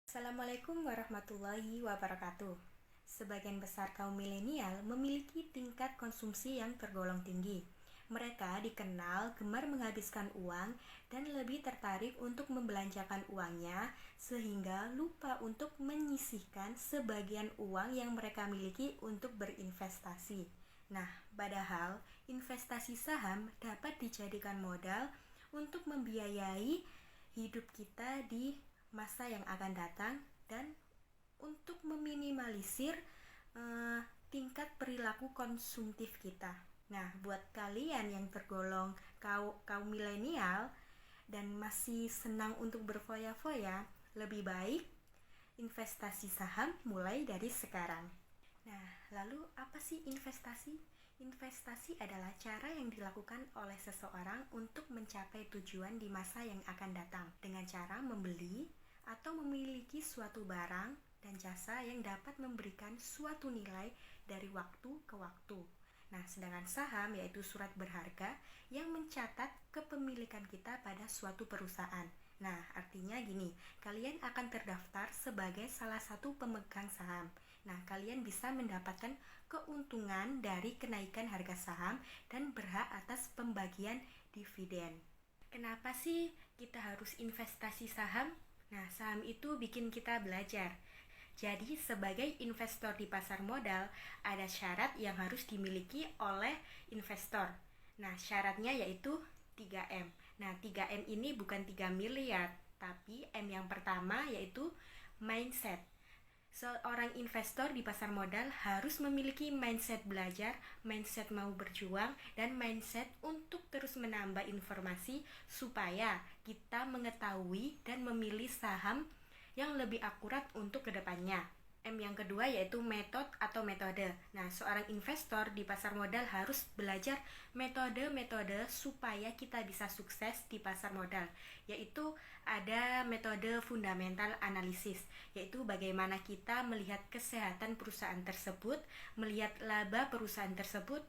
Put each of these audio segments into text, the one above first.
Assalamualaikum warahmatullahi wabarakatuh. Sebagian besar kaum milenial memiliki tingkat konsumsi yang tergolong tinggi. Mereka dikenal gemar menghabiskan uang dan lebih tertarik untuk membelanjakan uangnya sehingga lupa untuk menyisihkan sebagian uang yang mereka miliki untuk berinvestasi. Nah, padahal investasi saham dapat dijadikan modal untuk membiayai hidup kita di masa yang akan datang dan untuk meminimalisir tingkat perilaku konsumtif kita. Nah, buat kalian yang tergolong kaum milenial dan masih senang untuk berfoya-foya, lebih baik investasi saham mulai dari sekarang. Nah, lalu apa sih investasi? Investasi adalah cara yang dilakukan oleh seseorang untuk mencapai tujuan di masa yang akan datang dengan cara membeli atau memiliki suatu barang dan jasa yang dapat memberikan suatu nilai dari waktu ke waktu. Nah, sedangkan saham yaitu surat berharga yang mencatat kepemilikan kita pada suatu perusahaan. Nah, artinya gini, kalian akan terdaftar sebagai salah satu pemegang saham. Nah, kalian bisa mendapatkan keuntungan dari kenaikan harga saham dan berhak atas pembagian dividen. Kenapa sih kita harus investasi saham? Nah, saham itu bikin kita belajar. Jadi, sebagai investor di pasar modal, ada syarat yang harus dimiliki oleh investor. Nah, syaratnya yaitu 3M. Nah, 3M ini bukan 3 miliar, tapi M yang pertama yaitu mindset. Seorang investor di pasar modal harus memiliki mindset belajar, mindset mau berjuang, dan mindset untuk terus menambah informasi supaya kita mengetahui dan memilih saham yang lebih akurat untuk kedepannya. M yang kedua yaitu metode. Nah, seorang investor di pasar modal harus belajar metode-metode supaya kita bisa sukses di pasar modal. Yaitu ada metode fundamental analisis, yaitu bagaimana kita melihat kesehatan perusahaan tersebut, melihat laba perusahaan tersebut,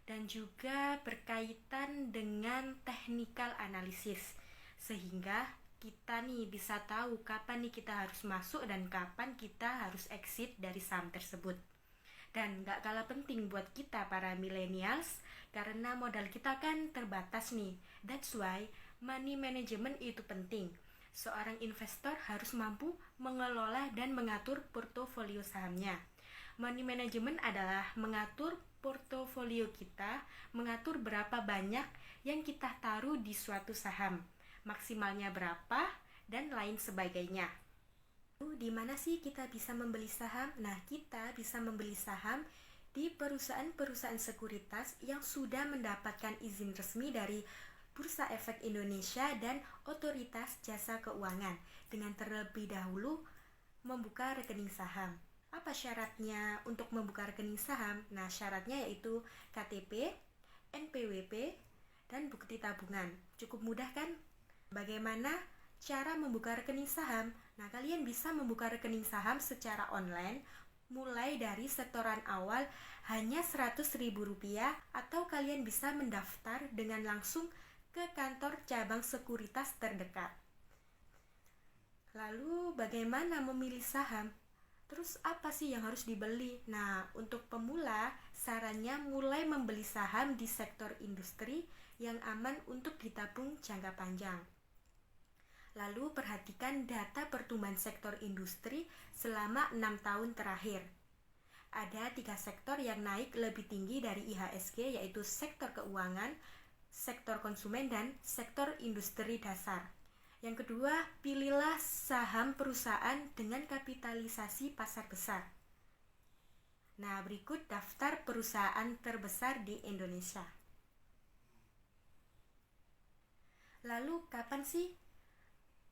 dan juga berkaitan dengan technical analisis. Sehingga kita nih bisa tahu kapan nih kita harus masuk dan kapan kita harus exit dari saham tersebut. Dan gak kalah penting buat kita para millennials karena modal kita kan terbatas nih. That's why money management itu penting. Seorang investor harus mampu mengelola dan mengatur portofolio sahamnya. Money management adalah mengatur portofolio kita, mengatur berapa banyak yang kita taruh di suatu saham, maksimalnya berapa, dan lain sebagainya. Di mana sih kita bisa membeli saham? Nah, kita bisa membeli saham di perusahaan-perusahaan sekuritas yang sudah mendapatkan izin resmi dari Bursa Efek Indonesia dan Otoritas Jasa Keuangan dengan terlebih dahulu membuka rekening saham. Apa syaratnya untuk membuka rekening saham? Nah, syaratnya yaitu KTP, NPWP, dan bukti tabungan. Cukup mudah kan? Bagaimana cara membuka rekening saham? Nah, kalian bisa membuka rekening saham secara online mulai dari setoran awal hanya Rp100.000 atau kalian bisa mendaftar dengan langsung ke kantor cabang sekuritas terdekat. Lalu bagaimana memilih saham? Terus apa sih yang harus dibeli? Nah, untuk pemula, sarannya mulai membeli saham di sektor industri yang aman untuk ditabung jangka panjang. Lalu perhatikan data pertumbuhan sektor industri selama 6 tahun terakhir. Ada 3 sektor yang naik lebih tinggi dari IHSG, yaitu sektor keuangan, sektor konsumen, dan sektor industri dasar. Yang kedua, pilihlah saham perusahaan dengan kapitalisasi pasar besar. Nah, berikut daftar perusahaan terbesar di Indonesia. Lalu, kapan sih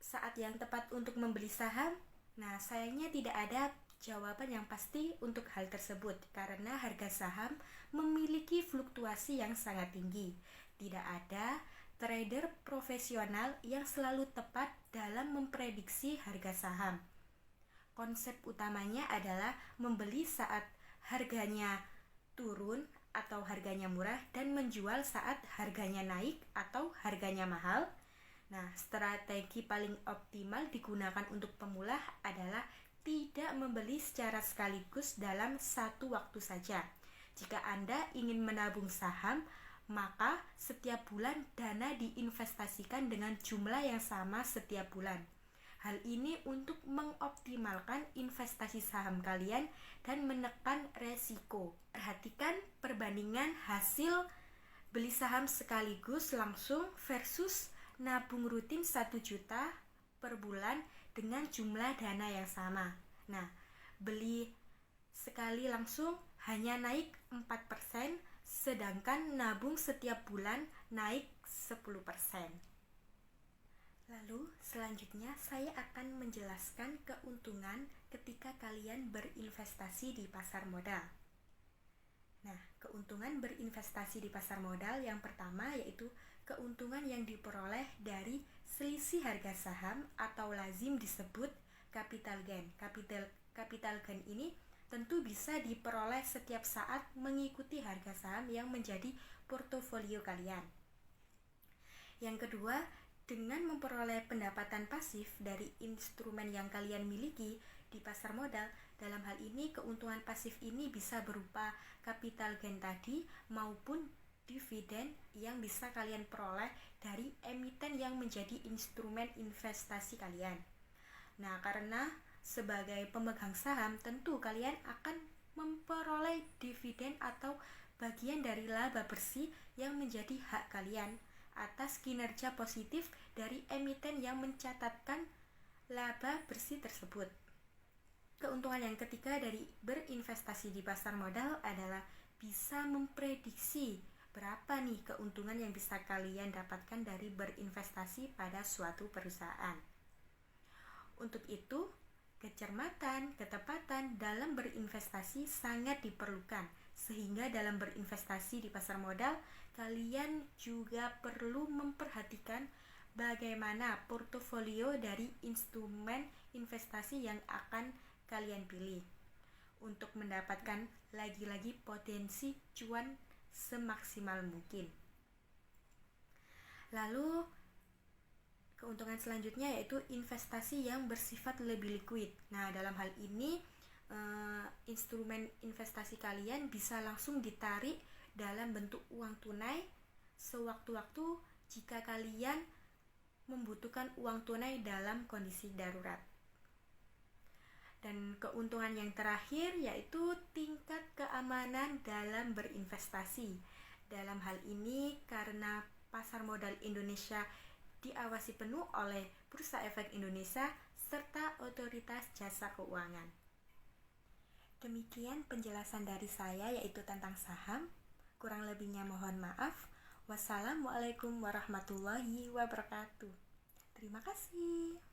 saat yang tepat untuk membeli saham? Nah, sayangnya tidak ada jawaban yang pasti untuk hal tersebut karena harga saham memiliki fluktuasi yang sangat tinggi. Tidak ada trader profesional yang selalu tepat dalam memprediksi harga saham. Konsep utamanya adalah membeli saat harganya turun atau harganya murah dan menjual saat harganya naik atau harganya mahal. Nah, strategi paling optimal digunakan untuk pemula adalah tidak membeli secara sekaligus dalam satu waktu saja. Jika Anda ingin menabung saham, maka setiap bulan dana diinvestasikan dengan jumlah yang sama setiap bulan. Hal ini untuk mengoptimalkan investasi saham kalian dan menekan resiko. Perhatikan perbandingan hasil beli saham sekaligus langsung versus nabung rutin 1 juta per bulan dengan jumlah dana yang sama. Nah, beli sekali langsung hanya naik 4%, sedangkan nabung setiap bulan naik 10%. Lalu selanjutnya saya akan menjelaskan keuntungan ketika kalian berinvestasi di pasar modal. Nah, keuntungan berinvestasi di pasar modal yang pertama yaitu keuntungan yang diperoleh dari selisih harga saham atau lazim disebut capital gain. Capital gain ini tentu bisa diperoleh setiap saat mengikuti harga saham yang menjadi portofolio kalian. Yang kedua, dengan memperoleh pendapatan pasif dari instrumen yang kalian miliki di pasar modal, dalam hal ini keuntungan pasif ini bisa berupa capital gain tadi maupun dividen yang bisa kalian peroleh dari emiten yang menjadi instrumen investasi kalian. Nah, karena sebagai pemegang saham tentu kalian akan memperoleh dividen atau bagian dari laba bersih yang menjadi hak kalian atas kinerja positif dari emiten yang mencatatkan laba bersih tersebut. Keuntungan yang ketiga dari berinvestasi di pasar modal adalah bisa memprediksi berapa nih keuntungan yang bisa kalian dapatkan dari berinvestasi pada suatu perusahaan. Untuk itu, kecermatan, ketepatan dalam berinvestasi sangat diperlukan, sehingga dalam berinvestasi di pasar modal, kalian juga perlu memperhatikan bagaimana portofolio dari instrumen investasi yang akan kalian pilih untuk mendapatkan lagi-lagi potensi cuan semaksimal mungkin. Lalu keuntungan selanjutnya yaitu investasi yang bersifat lebih liquid. Nah, dalam hal ini instrumen investasi kalian bisa langsung ditarik dalam bentuk uang tunai sewaktu-waktu jika kalian membutuhkan uang tunai dalam kondisi darurat. Dan keuntungan yang terakhir yaitu tingkat keamanan dalam berinvestasi. Dalam hal ini karena pasar modal Indonesia diawasi penuh oleh Bursa Efek Indonesia serta Otoritas Jasa Keuangan. Demikian penjelasan dari saya yaitu tentang saham. Kurang lebihnya mohon maaf. Wassalamualaikum warahmatullahi wabarakatuh. Terima kasih.